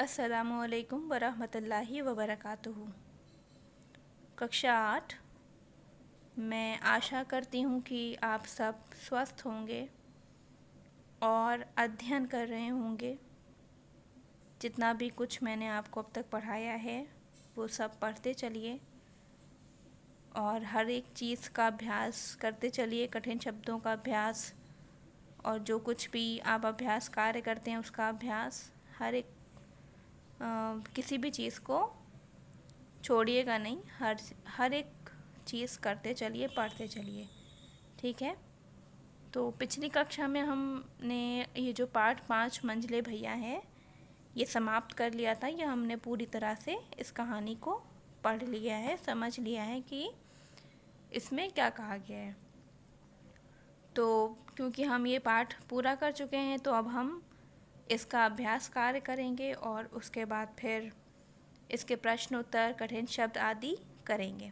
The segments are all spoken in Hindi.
अस्सलामुअलैकुम वरहमतुल्लाहि वबरकातुहू। कक्षा 8। मैं आशा करती हूँ कि आप सब स्वस्थ होंगे और अध्ययन कर रहे होंगे। जितना भी कुछ मैंने आपको अब तक पढ़ाया है वो सब पढ़ते चलिए और हर एक चीज़ का अभ्यास करते चलिए, कठिन शब्दों का अभ्यास और जो कुछ भी आप अभ्यास कार्य करते हैं उसका अभ्यास, हर एक किसी भी चीज़ को छोड़िएगा नहीं, हर एक चीज़ करते चलिए, पढ़ते चलिए, ठीक है। तो पिछली कक्षा में हमने ये जो पाठ 5 मंझले भैया है ये समाप्त कर लिया था। ये हमने पूरी तरह से इस कहानी को पढ़ लिया है, समझ लिया है कि इसमें क्या कहा गया है। तो क्योंकि हम ये पाठ पूरा कर चुके हैं तो अब हम इसका अभ्यास कार्य करेंगे और उसके बाद फिर इसके प्रश्न उत्तर, कठिन शब्द आदि करेंगे।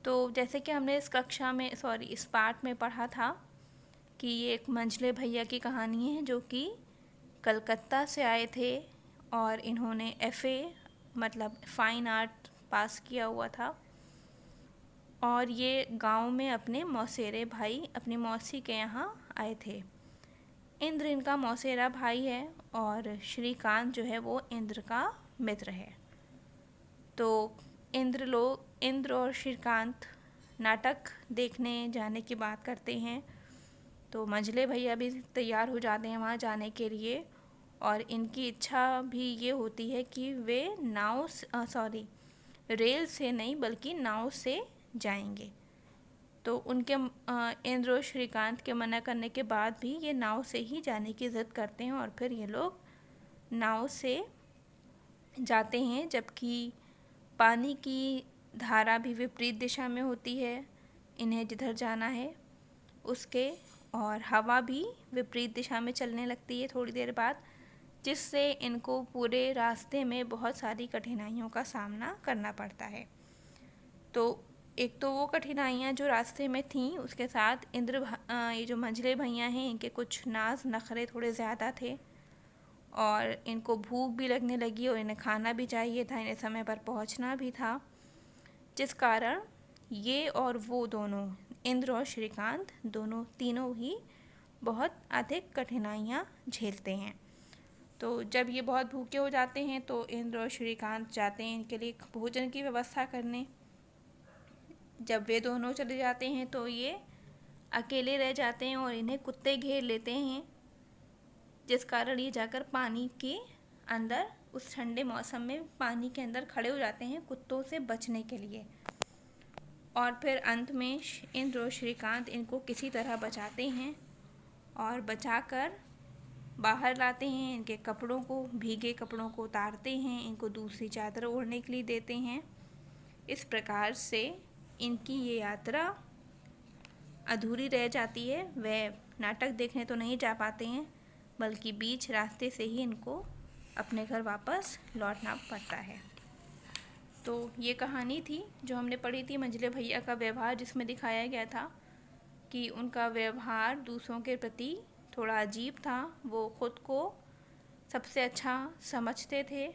तो जैसे कि हमने इस पाठ में पढ़ा था कि ये एक मंझले भैया की कहानी है जो कि कलकत्ता से आए थे और इन्होंने FA मतलब फ़ाइन आर्ट पास किया हुआ था और ये गांव में अपने मौसेरे भाई, अपनी मौसी के यहाँ आए थे। इंद्र इनका मौसेरा भाई है और श्रीकांत जो है वो इंद्र का मित्र है। तो इंद्र और श्रीकांत नाटक देखने जाने की बात करते हैं। तो मंझले भैया भी तैयार हो जाते हैं वहाँ जाने के लिए और इनकी इच्छा भी ये होती है कि वे रेल से नहीं बल्कि नाव से जाएंगे। तो उनके इंद्र और श्रीकांत के मना करने के बाद भी ये नाव से ही जाने की ज़िद करते हैं और फिर ये लोग नाव से जाते हैं, जबकि पानी की धारा भी विपरीत दिशा में होती है इन्हें जिधर जाना है उसके, और हवा भी विपरीत दिशा में चलने लगती है थोड़ी देर बाद, जिससे इनको पूरे रास्ते में बहुत सारी कठिनाइयों का सामना करना पड़ता है। तो एक तो वो कठिनाइयाँ जो रास्ते में थीं, उसके साथ ये जो मंझले भैया हैं इनके कुछ नाज नखरे थोड़े ज़्यादा थे और इनको भूख भी लगने लगी और इन्हें खाना भी चाहिए था, इन्हें समय पर पहुंचना भी था, जिस कारण ये और वो दोनों, इंद्र और श्रीकांत तीनों ही बहुत अधिक कठिनाइयाँ झेलते हैं। तो जब ये बहुत भूखे हो जाते हैं तो इंद्र और श्रीकांत जाते हैं इनके लिए भोजन की व्यवस्था करने। जब वे दोनों चले जाते हैं तो ये अकेले रह जाते हैं और इन्हें कुत्ते घेर लेते हैं, जिस कारण ये जाकर पानी के अंदर, उस ठंडे मौसम में पानी के अंदर खड़े हो जाते हैं कुत्तों से बचने के लिए। और फिर अंत में इंद्र और श्रीकांत इनको किसी तरह बचाते हैं और बचाकर बाहर लाते हैं। इनके कपड़ों को, भीगे कपड़ों को उतारते हैं, इनको दूसरी चादर ओढ़ने के लिए देते हैं। इस प्रकार से इनकी ये यात्रा अधूरी रह जाती है। वे नाटक देखने तो नहीं जा पाते हैं बल्कि बीच रास्ते से ही इनको अपने घर वापस लौटना पड़ता है। तो ये कहानी थी जो हमने पढ़ी थी, मंझले भैया का व्यवहार, जिसमें दिखाया गया था कि उनका व्यवहार दूसरों के प्रति थोड़ा अजीब था। वो ख़ुद को सबसे अच्छा समझते थे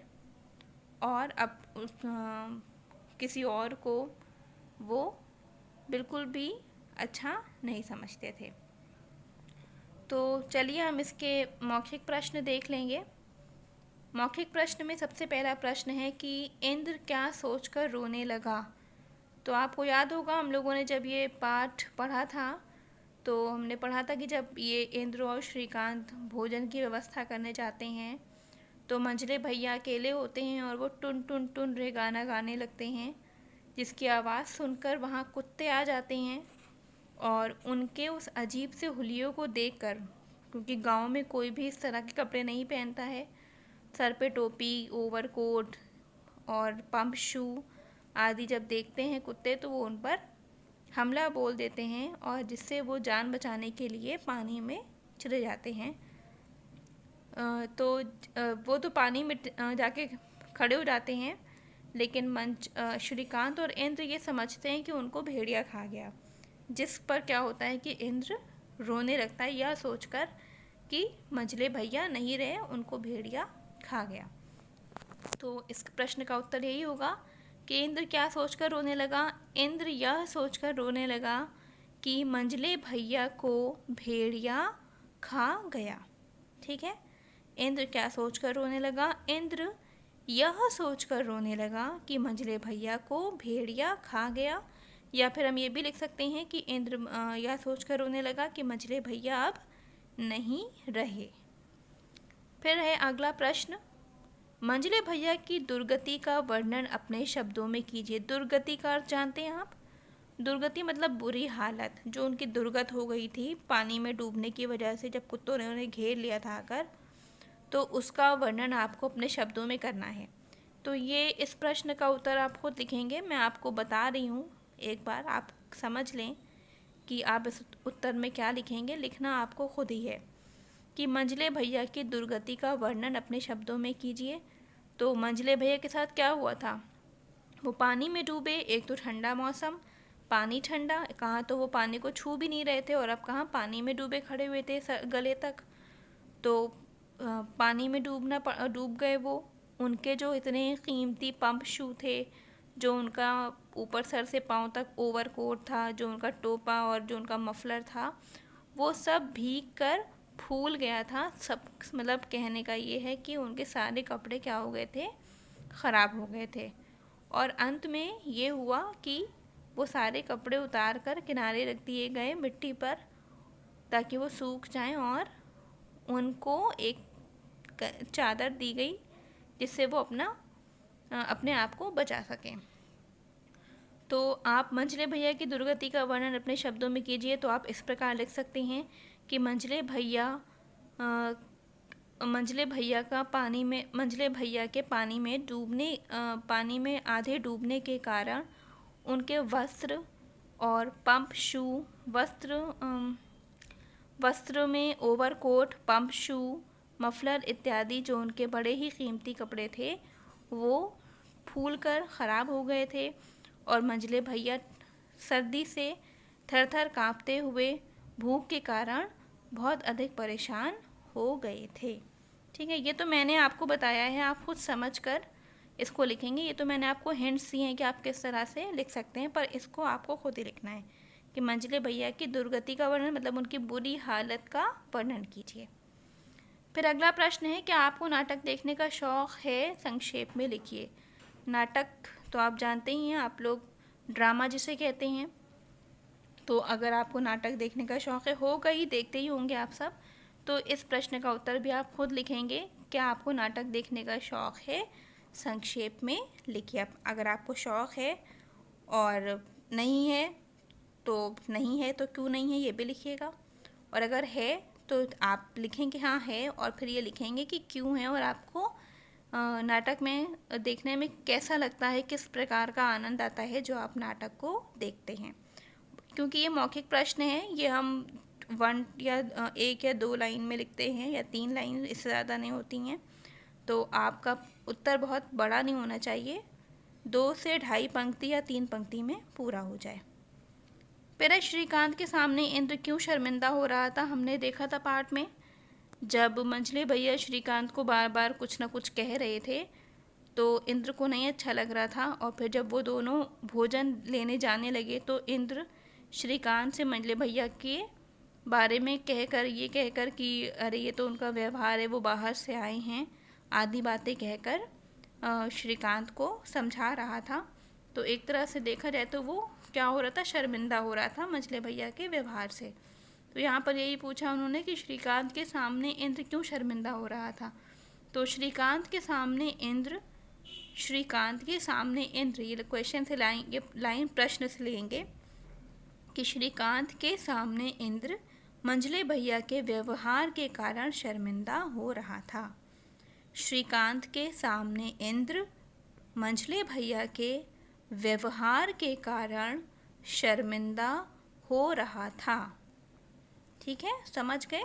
और अब किसी और को वो बिल्कुल भी अच्छा नहीं समझते थे। तो चलिए हम इसके मौखिक प्रश्न देख लेंगे। मौखिक प्रश्न में सबसे पहला प्रश्न है कि इंद्र क्या सोचकर रोने लगा। तो आपको याद होगा हम लोगों ने जब ये पाठ पढ़ा था तो हमने पढ़ा था कि जब ये इंद्र और श्रीकांत भोजन की व्यवस्था करने जाते हैं तो मंझले भैया अकेले होते हैं और वो टुन टुन टुन रे गाना गाने लगते हैं, जिसकी आवाज़ सुनकर वहाँ कुत्ते आ जाते हैं और उनके उस अजीब से हुलियों को देखकर, क्योंकि गांव में कोई भी इस तरह के कपड़े नहीं पहनता है, सर पे टोपी, ओवरकोट और पंप शू आदि जब देखते हैं कुत्ते तो वो उन पर हमला बोल देते हैं और जिससे वो जान बचाने के लिए पानी में चले जाते हैं। वो तो पानी में जाके खड़े हो जाते हैं, लेकिन श्रीकांत और इंद्र ये समझते हैं कि उनको भेड़िया खा गया, जिस पर क्या होता है कि इंद्र रोने लगता है यह सोचकर कि मंझले भैया नहीं रहे, उनको भेड़िया खा गया। तो इस प्रश्न का उत्तर यही होगा कि इंद्र क्या सोचकर रोने लगा। इंद्र यह सोचकर रोने लगा कि मंझले भैया को भेड़िया खा गया। ठीक है, इंद्र क्या सोचकर रोने लगा। इंद्र यह सोचकर रोने लगा कि मंझले भैया को भेड़िया खा गया। या फिर हम ये भी लिख सकते हैं कि इंद्र यह सोचकर रोने लगा कि मंझले भैया अब नहीं रहे। फिर है अगला प्रश्न, मंझले भैया की दुर्गति का वर्णन अपने शब्दों में कीजिए। दुर्गति का अर्थ जानते हैं आप? दुर्गति मतलब बुरी हालत, जो उनकी दुर्गत हो गई थी पानी में डूबने की वजह से, जब कुत्तों ने उन्हें घेर लिया था आकर, तो उसका वर्णन आपको अपने शब्दों में करना है। तो ये इस प्रश्न का उत्तर आप खुद लिखेंगे, मैं आपको बता रही हूँ, एक बार आप समझ लें कि आप इस उत्तर में क्या लिखेंगे। लिखना आपको खुद ही है कि मंझले भैया की दुर्गति का वर्णन अपने शब्दों में कीजिए। तो मंझले भैया के साथ क्या हुआ था, वो पानी में डूबे। एक तो ठंडा मौसम, पानी ठंडा, कहाँ तो वो पानी को छू भी नहीं रहे थे और अब कहाँ पानी में डूबे खड़े हुए थे गले तक। तो पानी में डूब गए वो। उनके जो इतने कीमती पंप शू थे, जो उनका ऊपर सर से पाँव तक ओवरकोट था, जो उनका टोपा और जो उनका मफलर था, वो सब भीग कर फूल गया था। सब मतलब कहने का ये है कि उनके सारे कपड़े क्या हो गए थे, ख़राब हो गए थे। और अंत में ये हुआ कि वो सारे कपड़े उतार कर किनारे रख दिए गए मिट्टी पर, ताकि वो सूख जाएं, और उनको एक चादर दी गई जिससे वो अपने आप को बचा सकें। तो आप मंझले भैया की दुर्गति का वर्णन अपने शब्दों में कीजिए। तो आप इस प्रकार लिख सकते हैं कि मंझले भैया के पानी में आधे डूबने के कारण उनके वस्त्र और पंप शू, वस्त्र में ओवरकोट, पंप शू, मफलर इत्यादि जो उनके बड़े ही कीमती कपड़े थे, वो फूल कर ख़राब हो गए थे। और मंझले भैया सर्दी से थर थर काँपते हुए भूख के कारण बहुत अधिक परेशान हो गए थे। ठीक है, ये तो मैंने आपको बताया है, आप खुद समझ कर इसको लिखेंगे। ये तो मैंने आपको हिंट्स दिए हैं कि आप किस तरह से लिख सकते हैं, पर इसको आपको खुद ही लिखना है कि मंझले भैया की दुर्गति का वर्णन मतलब उनकी बुरी हालत का वर्णन कीजिए। फिर अगला प्रश्न है, क्या आपको नाटक देखने का शौक़ है? संक्षेप में लिखिए। नाटक तो आप जानते ही हैं, आप लोग ड्रामा जिसे कहते हैं। तो अगर आपको नाटक देखने का शौक़ है, होगा ही, देखते ही होंगे आप सब, तो इस प्रश्न का उत्तर भी आप खुद लिखेंगे। क्या आपको नाटक देखने का शौक़ है? संक्षेप में लिखिए। अगर आपको शौक़ है और नहीं है तो नहीं है, तो क्यों नहीं है ये भी लिखिएगा। और अगर है तो आप लिखेंगे हाँ है, और फिर ये लिखेंगे कि क्यों है, और आपको नाटक में देखने में कैसा लगता है, किस प्रकार का आनंद आता है जो आप नाटक को देखते हैं। क्योंकि ये मौखिक प्रश्न है, ये हम 1 या 2 लाइन में लिखते हैं, या 3 लाइन, इससे ज़्यादा नहीं होती हैं। तो आपका उत्तर बहुत बड़ा नहीं होना चाहिए, 2 से 2.5 पंक्ति या 3 पंक्ति में पूरा हो जाए। फिर श्रीकांत के सामने इंद्र क्यों शर्मिंदा हो रहा था, हमने देखा था पाठ में। जब मंझले भैया श्रीकांत को बार बार कुछ ना कुछ कह रहे थे, तो इंद्र को नहीं अच्छा लग रहा था। और फिर जब वो दोनों भोजन लेने जाने लगे, तो इंद्र श्रीकांत से मंझले भैया के बारे में कहकर कि अरे ये तो उनका व्यवहार है, वो बाहर से आए हैं, आदि बातें कहकर श्रीकांत को समझा रहा था। तो एक तरह से देखा जाए तो वो क्या हो रहा था, शर्मिंदा हो रहा था मंझले भैया के व्यवहार से। तो यहाँ पर यही पूछा उन्होंने कि श्रीकांत के सामने इंद्र क्यों शर्मिंदा हो रहा था। तो श्रीकांत के सामने इंद्र, ये क्वेश्चन से लाइन प्रश्न से लेंगे कि श्रीकांत के सामने इंद्र मंझले भैया के व्यवहार के कारण शर्मिंदा हो रहा था। श्रीकांत के सामने इंद्र मंझले भैया के व्यवहार के कारण शर्मिंदा हो रहा था। ठीक है, समझ गए?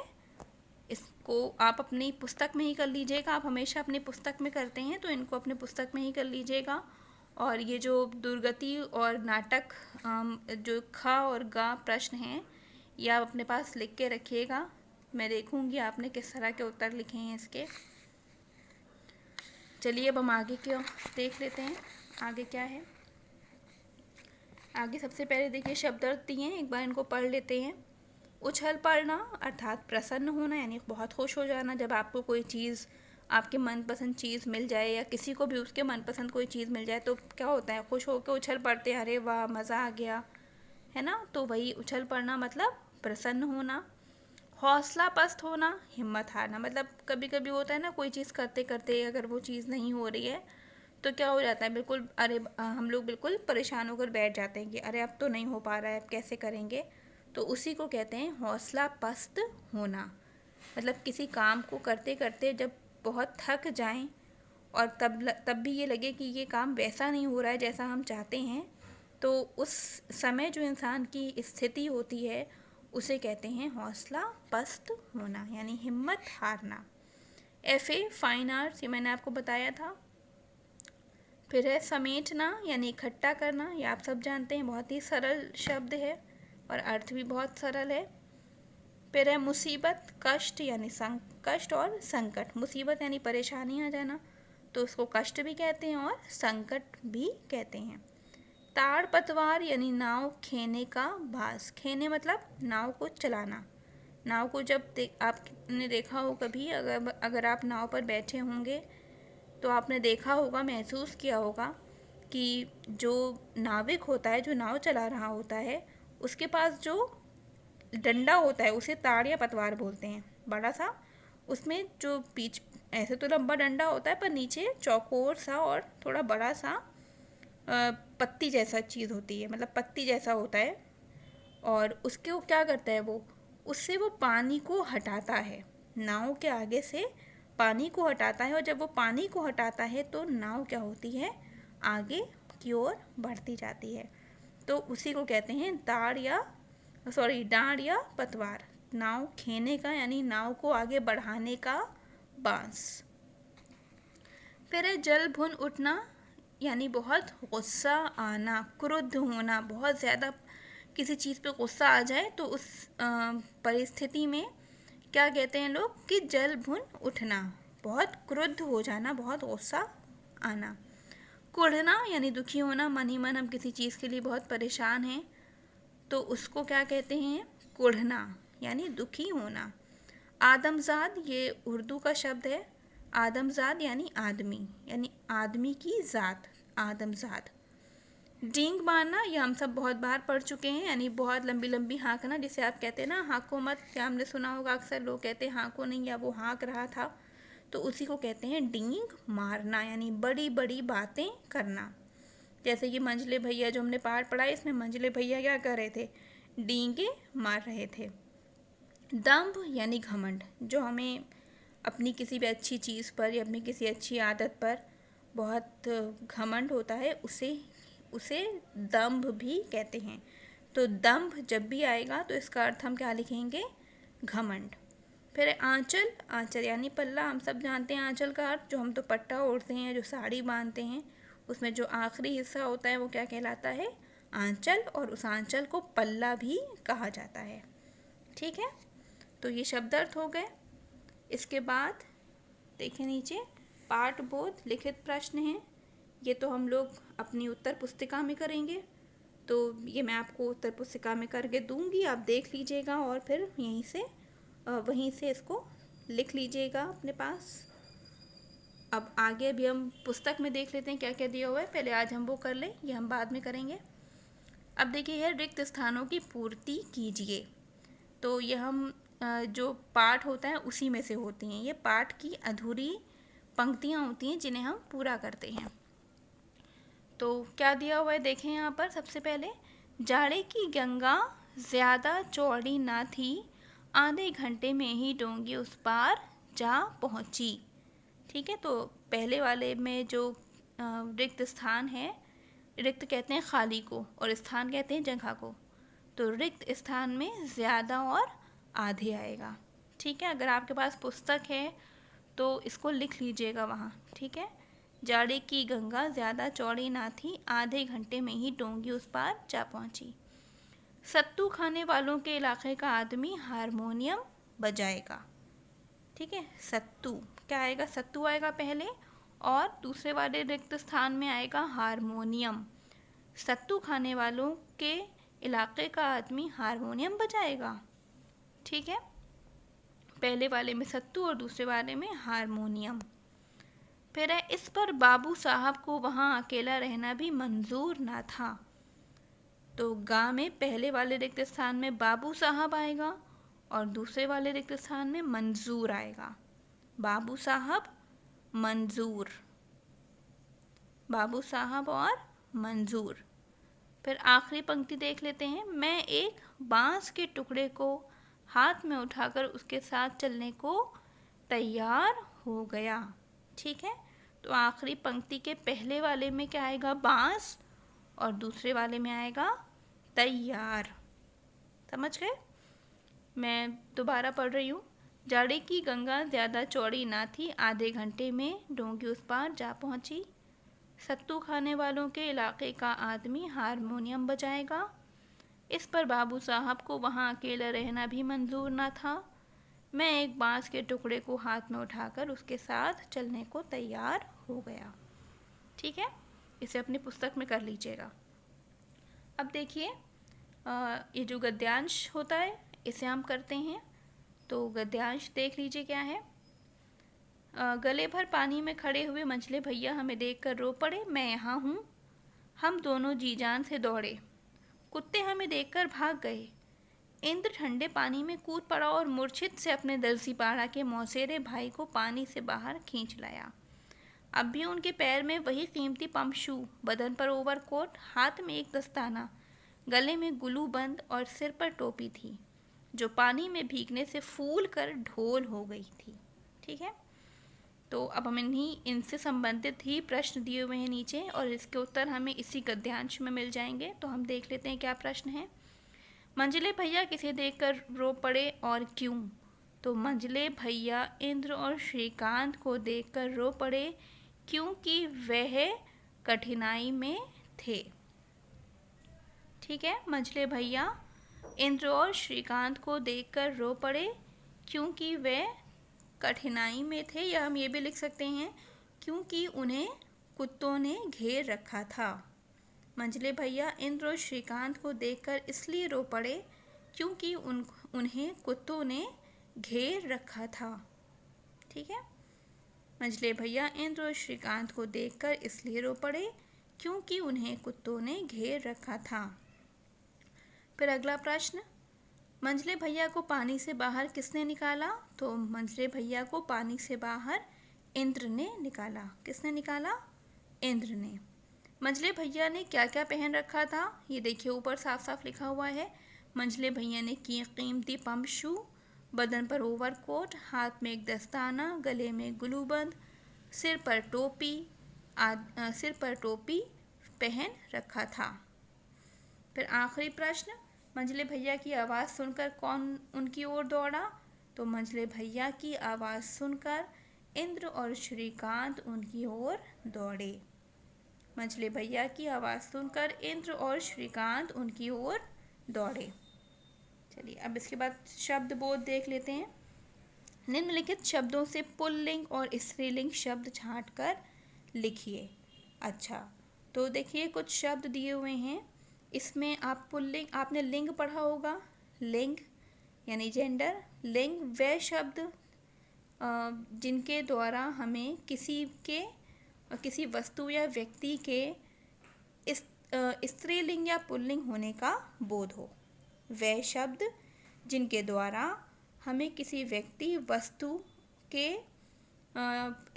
इसको आप अपनी पुस्तक में ही कर लीजिएगा। आप हमेशा अपनी पुस्तक में करते हैं, तो इनको अपने पुस्तक में ही कर लीजिएगा। और ये जो दुर्गति और नाटक जो ख और ग प्रश्न हैं, ये आप अपने पास लिख के रखिएगा। मैं देखूंगी आपने किस तरह के उत्तर लिखे हैं इसके। चलिए अब हम आगे क्यों देख लेते हैं, आगे क्या है। आगे सबसे पहले देखिए शब्द अर्थ दिए हैं, एक बार इनको पढ़ लेते हैं। उछल पड़ना अर्थात प्रसन्न होना, यानी बहुत खुश हो जाना। जब आपको कोई चीज़, आपके मनपसंद चीज़ मिल जाए या किसी को भी उसके मनपसंद कोई चीज़ मिल जाए तो क्या होता है, खुश होकर उछल पड़ते हैं, अरे वाह मज़ा आ गया, है ना। तो वही उछल पड़ना मतलब प्रसन्न होना। हौसला पस्त होना, हिम्मत हारना, मतलब कभी कभी होता है ना, कोई चीज़ करते करते अगर वो चीज़ नहीं हो रही है तो क्या हो जाता है, बिल्कुल हम लोग बिल्कुल परेशान होकर बैठ जाते हैं कि अरे अब तो नहीं हो पा रहा है, अब कैसे करेंगे। तो उसी को कहते हैं हौसला पस्त होना। मतलब किसी काम को करते करते जब बहुत थक जाएं और तब भी ये लगे कि ये काम वैसा नहीं हो रहा है जैसा हम चाहते हैं, तो उस समय जो इंसान की स्थिति होती है उसे कहते हैं हौसला पस्त होना, यानी हिम्मत हारना। FA फाइन आर्ट्स, ये मैंने आपको बताया था। फिर है समेटना, यानी इकट्ठा करना, ये आप सब जानते हैं, बहुत ही सरल शब्द है और अर्थ भी बहुत सरल है। फिर है मुसीबत, कष्ट, यानी कष्ट और संकट। मुसीबत यानी परेशानी आ जाना, तो उसको कष्ट भी कहते हैं और संकट भी कहते हैं। ताड़ पतवार, यानी नाव खेने का भास। खेने मतलब नाव को चलाना। नाव को जब आपने देखा हो कभी, अगर आप नाव पर बैठे होंगे तो आपने देखा होगा, महसूस किया होगा कि जो नाविक होता है, जो नाव चला रहा होता है, उसके पास जो डंडा होता है उसे ताड़ या पतवार बोलते हैं, बड़ा सा। उसमें जो बीच, ऐसे तो लंबा डंडा होता है पर नीचे चौकोर सा और थोड़ा बड़ा सा पत्ती जैसा चीज़ होती है, मतलब पत्ती जैसा होता है। और उसके वो क्या करता है, वो उससे वो पानी को हटाता है, नाव के आगे से पानी को हटाता है। और जब वो पानी को हटाता है तो नाव क्या होती है, आगे की ओर बढ़ती जाती है। तो उसी को कहते हैं डांड या पतवार। नाव खेने का, यानी नाव को आगे बढ़ाने का बांस। फिर है जल भुन उठना, यानी बहुत गुस्सा आना, क्रुद्ध होना, बहुत ज़्यादा किसी चीज़ पे गुस्सा आ जाए तो उस परिस्थिति में क्या कहते हैं लोग कि जल भुन उठना, बहुत क्रुद्ध हो जाना, बहुत गुस्सा आना। कुढ़ना, यानी दुखी होना, मन ही मन हम किसी चीज़ के लिए बहुत परेशान हैं तो उसको क्या कहते हैं, कुढ़ना, यानी दुखी होना। आदमजाद, ये उर्दू का शब्द है। आदमजाद यानी आदमी, यानी आदमी की ज़ात, आदमजाद। डींग मारना, ये हम सब बहुत बार पढ़ चुके हैं, यानी बहुत लंबी लंबी हाँकना, जिसे आप कहते हैं ना हाँको मत, क्या हमने सुना होगा, अक्सर लोग कहते हैं हाँको नहीं, या वो हाँक रहा था, तो उसी को कहते हैं डींग मारना, यानी बड़ी बड़ी बातें करना। जैसे कि मंझले भैया जो हमने पाठ पढ़ा है, इसमें मंझले भैया क्या कर रहे थे, डींगे मार रहे थे। दंभ यानी घमंड, जो हमें अपनी किसी भी अच्छी चीज़ पर या अपनी किसी अच्छी आदत पर बहुत घमंड होता है, उसे दंभ भी कहते हैं। तो दंभ जब भी आएगा तो इसका अर्थ हम क्या लिखेंगे, घमंड। फिर आंचल, आंचल यानी पल्ला, हम सब जानते हैं आंचल का अर्थ, जो हम तो पट्टा ओढ़ते हैं, जो साड़ी बांधते हैं, उसमें जो आखिरी हिस्सा होता है वो क्या कहलाता है, आंचल, और उस आंचल को पल्ला भी कहा जाता है। ठीक है, तो ये शब्द अर्थ हो गए। इसके बाद देखिए नीचे पाठ बोध लिखित प्रश्न हैं, ये तो हम लोग अपनी उत्तर पुस्तिका में करेंगे, तो ये मैं आपको उत्तर पुस्तिका में करके दूंगी, आप देख लीजिएगा और फिर वहीं से इसको लिख लीजिएगा अपने पास। अब आगे भी हम पुस्तक में देख लेते हैं क्या क्या दिया हुआ है, पहले आज हम वो कर लें, ये हम बाद में करेंगे। अब देखिए यह रिक्त स्थानों की पूर्ति कीजिए, तो ये हम जो पाठ होता है उसी में से होती हैं, ये पाठ की अधूरी पंक्तियाँ होती हैं जिन्हें हम पूरा करते हैं। तो क्या दिया हुआ है देखें यहाँ पर, सबसे पहले जाड़े की गंगा ज़्यादा चौड़ी ना थी, आधे घंटे में ही डोंगी उस पार जा पहुँची। ठीक है, तो पहले वाले में जो रिक्त स्थान है, रिक्त कहते हैं खाली को और स्थान कहते हैं जगह को, तो रिक्त स्थान में ज़्यादा और आधे आएगा। ठीक है, अगर आपके पास पुस्तक है तो इसको लिख लीजिएगा वहाँ। ठीक है, जाड़े की गंगा ज़्यादा चौड़ी ना थी, आधे घंटे में ही डोंगी उस पार जा पहुँची। सत्तू खाने वालों के इलाके का आदमी हारमोनियम बजाएगा। ठीक है, सत्तू क्या आएगा, सत्तू आएगा पहले और दूसरे वाले रिक्त स्थान में आएगा हारमोनियम। सत्तू खाने वालों के इलाके का आदमी हारमोनियम बजाएगा। ठीक है, पहले वाले में सत्तू और दूसरे वाले में हारमोनियम। फिर है, इस पर बाबू साहब को वहाँ अकेला रहना भी मंजूर ना था। तो गा में पहले वाले रिक्त स्थान में बाबू साहब आएगा और दूसरे वाले रिक्त स्थान में मंजूर आएगा। बाबू साहब, मंजूर, बाबू साहब और मंजूर। फिर आखिरी पंक्ति देख लेते हैं। मैं एक बांस के टुकड़े को हाथ में उठाकर उसके साथ चलने को तैयार हो गया। ठीक है, तो आखिरी पंक्ति के पहले वाले में क्या आएगा? बांस, और दूसरे वाले में आएगा तैयार। समझ गए? मैं दोबारा पढ़ रही हूँ। जाड़े की गंगा ज़्यादा चौड़ी ना थी, आधे घंटे में डोंगी उस पार जा पहुँची। सत्तू खाने वालों के इलाके का आदमी हारमोनियम बजाएगा। इस पर बाबू साहब को वहाँ अकेला रहना भी मंजूर ना था। मैं एक बांस के टुकड़े को हाथ में उठाकर उसके साथ चलने को तैयार हो गया। ठीक है, इसे अपनी पुस्तक में कर लीजिएगा। अब देखिए, ये जो गद्यांश होता है इसे हम करते हैं। तो गद्यांश देख लीजिए क्या है। गले भर पानी में खड़े हुए मंझले भैया हमें देखकर रो पड़े। मैं यहाँ हूँ। हम दोनों जी जान से दौड़े। कुत्ते हमें देखकर भाग गए। इंद्र ठंडे पानी में कूद पड़ा और मूर्छित से अपने दर्जीपाड़ा के मौसेरे भाई को पानी से बाहर खींच लाया। अब भी उनके पैर में वही कीमती पम्प शू, बदन पर ओवरकोट, हाथ में एक दस्ताना, गले में गुलू बंद और सिर पर टोपी थी, जो पानी में भीगने से फूल कर ढोल हो गई थी। ठीक है, तो अब हम इनसे संबंधित ही प्रश्न दिए हुए हैं नीचे, और इसके उत्तर हमें इसी गद्यांश में मिल जाएंगे। तो हम देख लेते हैं क्या प्रश्न है। मंझले भैया किसे देखकर रो पड़े और क्यों? तो मंझले भैया इंद्र और श्रीकांत को देखकर रो पड़े क्योंकि वह कठिनाई में थे। ठीक है, मंझले भैया इंद्र और श्रीकांत को देखकर रो पड़े क्योंकि वे कठिनाई में थे, या हम ये भी लिख सकते हैं क्योंकि उन्हें कुत्तों ने घेर रखा था। मंझले भैया इंद्र और श्रीकांत को देखकर इसलिए रो पड़े क्योंकि उन्हें कुत्तों ने घेर रखा था। ठीक है, मंझले भैया इंद्र और श्रीकांत को देखकर इसलिए रो पड़े क्योंकि उन्हें कुत्तों ने घेर रखा था। फिर अगला प्रश्न, मंझले भैया को पानी से बाहर किसने निकाला? तो मंझले भैया को पानी से बाहर इंद्र ने निकाला। किसने निकाला? इंद्र ने। मंझले भैया ने क्या क्या पहन रखा था? ये देखिए ऊपर साफ साफ लिखा हुआ है। मंझले भैया ने कीमती पम्प शू, बदन पर ओवरकोट, हाथ में एक दस्ताना, गले में गुलूबंद, सिर पर टोपी पहन रखा था। फिर आखिरी प्रश्न, मंझले भैया की आवाज़ सुनकर कौन उनकी ओर दौड़ा? तो मंझले भैया की आवाज़ सुनकर इंद्र और श्रीकांत उनकी ओर दौड़े। मंझले भैया की आवाज़ सुनकर इंद्र और श्रीकांत उनकी ओर दौड़े। चलिए अब इसके बाद शब्द बोध देख लेते हैं। निम्नलिखित शब्दों से पुल्लिंग और स्त्रीलिंग शब्द छांट कर लिखिए। अच्छा, तो देखिए कुछ शब्द दिए हुए हैं। इसमें आप पुल्लिंग, आपने लिंग पढ़ा होगा, लिंग यानी जेंडर। लिंग वे शब्द जिनके द्वारा हमें किसी वस्तु या व्यक्ति के स्त्रीलिंग या पुल्लिंग होने का बोध हो। वे शब्द जिनके द्वारा हमें किसी व्यक्ति वस्तु के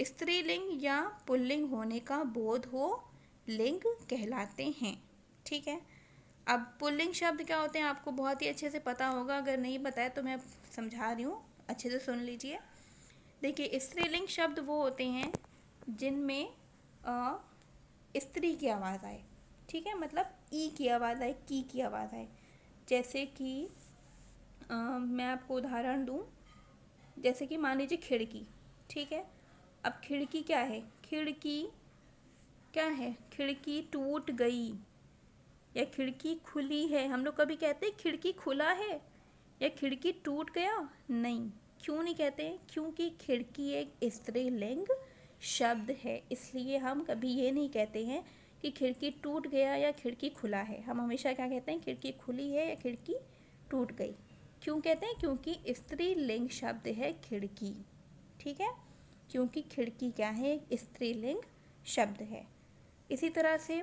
स्त्रीलिंग या पुल्लिंग होने का बोध हो, लिंग कहलाते हैं। ठीक है, अब पुल्लिंग शब्द क्या होते हैं आपको बहुत ही अच्छे से पता होगा, अगर नहीं बताया तो मैं समझा रही हूँ, अच्छे से सुन लीजिए। देखिए स्त्रीलिंग शब्द वो होते हैं जिनमें स्त्री की आवाज़ आए। ठीक है, मतलब ई की आवाज़ आए, की आवाज़ आए। जैसे कि मैं आपको उदाहरण दूँ, जैसे कि मान लीजिए खिड़की। ठीक है, अब खिड़की क्या है? खिड़की क्या है? खिड़की टूट गई या खिड़की खुली है। हम लोग कभी कहते हैं खिड़की खुला है या खिड़की टूट गया? नहीं। क्यों नहीं कहते? क्योंकि खिड़की एक स्त्रीलिंग शब्द है, इसलिए हम कभी ये नहीं कहते हैं कि खिड़की टूट गया या खिड़की खुला है। हम हमेशा क्या कहते हैं, खिड़की खुली है या खिड़की टूट गई। क्यों कहते हैं? क्योंकि स्त्रीलिंग शब्द है खिड़की। ठीक है, क्योंकि खिड़की क्या है, एक स्त्रीलिंग शब्द है। इसी तरह से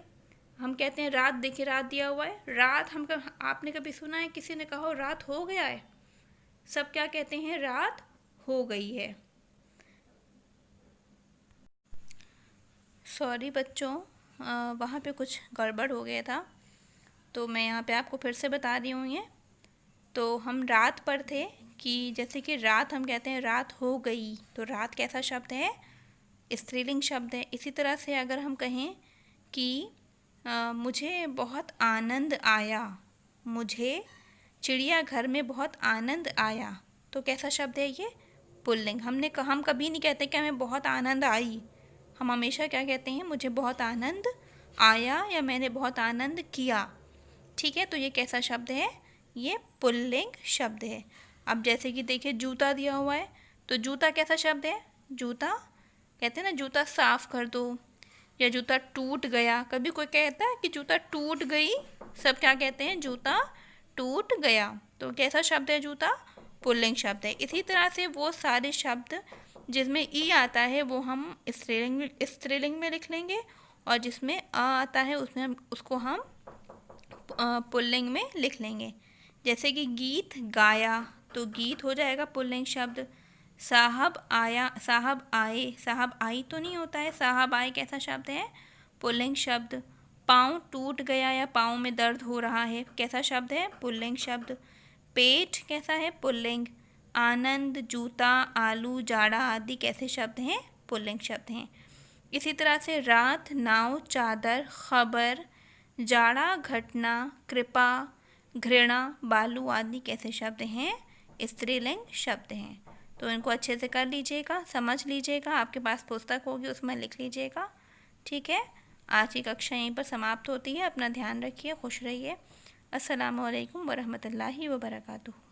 हम कहते हैं रात, देखिए रात दिया हुआ है, रात आपने कभी सुना है किसी ने कहा रात हो गया है? सब क्या कहते हैं, रात हो गई है। सॉरी बच्चों, वहाँ पे कुछ गड़बड़ हो गया था, तो मैं यहाँ पे आपको फिर से बता रही हूँ ये। तो हम रात पर थे कि जैसे कि रात हम कहते हैं रात हो गई, तो रात कैसा शब्द है, स्त्रीलिंग शब्द है। इसी तरह से अगर हम कहें कि मुझे बहुत आनंद आया, मुझे चिड़ियाघर में बहुत आनंद आया, तो कैसा शब्द है ये, पुल्लिंग। हम कभी नहीं कहते कि हमें बहुत आनंद आई, हम हमेशा क्या कहते हैं, मुझे बहुत आनंद आया या मैंने बहुत आनंद किया। ठीक है, तो ये कैसा शब्द है, ये पुल्लिंग शब्द है। अब जैसे कि देखिए जूता दिया हुआ है, तो जूता कैसा शब्द है, जूता कहते हैं ना जूता साफ कर दो, या जूता टूट गया। कभी कोई कहता है कि जूता टूट गई, सब क्या कहते हैं, जूता टूट गया। तो कैसा शब्द है जूता, पुल्लिंग शब्द है। इसी तरह से वो सारे शब्द जिसमें ई आता है वो हम स्त्रीलिंग में लिख लेंगे, और जिसमें अ आता है उसको हम पुल्लिंग में लिख लेंगे। जैसे कि गीत गाया, तो गीत हो जाएगा पुल्लिंग शब्द। साहब आया, साहब आए, साहब आई तो नहीं होता है, साहब आए कैसा शब्द है, पुल्लिंग शब्द। पाँव टूट गया या पाँव में दर्द हो रहा है, कैसा शब्द है, पुल्लिंग शब्द। पेट कैसा है, पुल्लिंग। आनंद, जूता, आलू, जाड़ा आदि कैसे शब्द हैं, पुल्लिंग शब्द हैं। इसी तरह से रात, नाव, चादर, खबर, जाड़ा, घटना, कृपा, घृणा, बालू आदि कैसे शब्द हैं, स्त्रीलिंग शब्द हैं। तो इनको अच्छे से कर लीजिएगा, समझ लीजिएगा, आपके पास पुस्तक होगी उसमें लिख लीजिएगा। ठीक है, आज की कक्षा यहीं पर समाप्त होती है। अपना ध्यान रखिए, खुश रहिए। अस्सलामु अलैकुम वरहमतुल्लाहि वबरकातुहू।